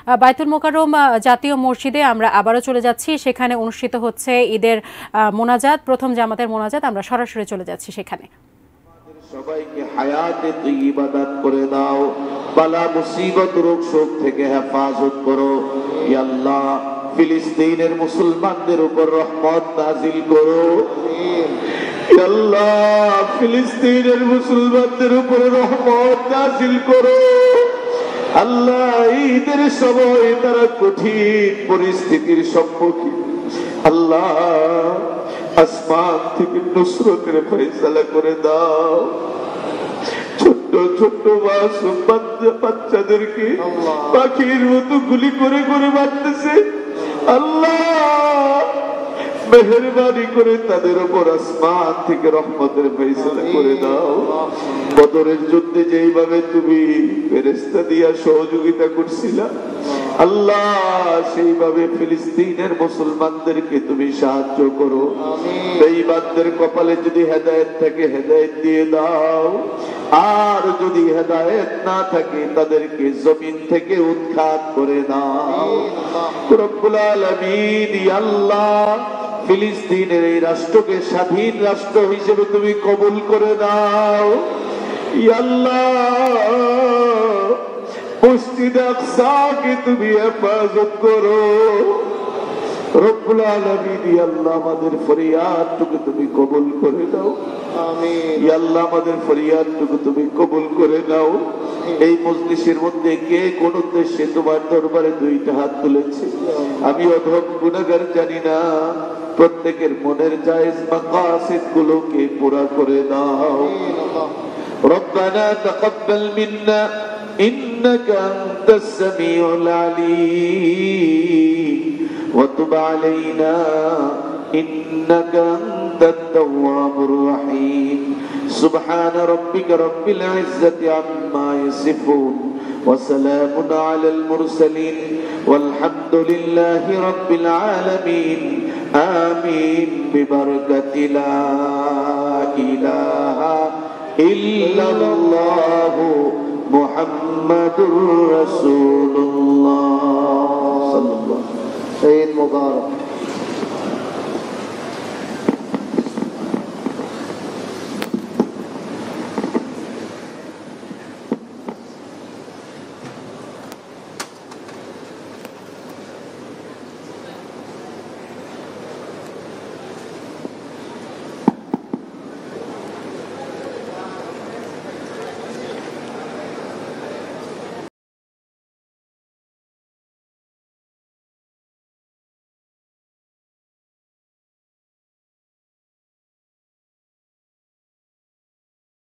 বায়তুল মোকাররম জাতীয় মসজিদে আমরা আবারও চলে যাচ্ছি। সেখানে অনুষ্ঠিত হচ্ছে ঈদের মোনাজাত, প্রথম জামাতের মোনাজাত। আমরা সরাসরি চলে যাচ্ছি সেখানে। সবাইকে হায়াতে তৈয়্যিবা দান করে দাও, বালা মুসিবত রোগ শোক থেকে হেফাজত করো। ইয়া আল্লাহ, ফিলিস্তিনের মুসলমানদের উপর রহমত নাজিল করো। ইয়া আল্লাহ, ফিলিস্তিনের মুসলমানদের উপর রহমত নাজিল করো। আল্লাহ, ঈদের সময় তারা কঠিন পরিস্থিতির সম্মুখীন। আল্লাহ, আসমান থেকে নুসরতের ফয়সালা করে দাও। ছোট্ট ছোট্ট মাসুম বাচ্চাদেরকে পাখির মতো গুলি করে করে মারতেছে। আল্লাহ, মেহেরবানি করে তাদের উপর আসমান থেকে রহমতের ফয়সালা করে দাও। বদরের যুদ্ধে যেইভাবে তুমি ফেরেশতা দিয়া সহযোগিতা করছিলা, আল্লাহ, সেইভাবে ফিলিস্তিনের মুসলমানদেরকে তুমি সাহায্য করো। বেঈমানদের কপালে যদি হেদায়েত থাকে হেদায়েত দিয়ে দাও, আর যদি হেদায়েত না থাকে তাদেরকে জমিন থেকে উৎখাত করে দাও। রব্বুল আলামিন, ইয়া আল্লাহ, ফিলিস্তিনের এই রাষ্ট্রকে স্বাধীন রাষ্ট্র হিসেবে তুমি কবুল করে দাও। ইয়া আল্লাহ, মসজিদ আকসাকে তুমি হেফাজত করো। রব্বুল আলামিন, ইয়া আল্লাহ, আমাদের ফরিয়াদটুকু তুমি কবুল করে দাও। আমিন। ইয়া আল্লাহ, আমাদের ফরিয়াদটুকু তুমি কবুল করে নাও। এই মজলিসের মধ্যে কে কোন উদ্দেশ্যে তোমার দরবারে দুইটা হাত তুলেছে, আমি অধম গুনাহগার জানি না। প্রত্যেকের মনের জায়েজ মাকাসিদ গুলোকে পুরা করে দাও। রব্বানা তাকাব্বাল মিন্না ইন্নাকা আনতাস সামিউল আলীম ওয়া তুব আলাইনা ইন্নাকা আনতাত তাওয়াবুর রহিম। সুবহান রাব্বিকা রাব্বিল ইজ্জাতি আম্মা ইয়াসিফুন ওয়া সালামুন আলাল মুরসালিন ওয়ালহামদুলিল্লাহি রাব্বিল আলামিন। আমিন বিবারকাতি লা ইলাহা ইল্লাল্লাহু মুহাম্মাদুর রাসূলুল্লাহ সাল্লাল্লাহু আলাইহি ওয়া সাল্লাম। ঈদ মুবারক।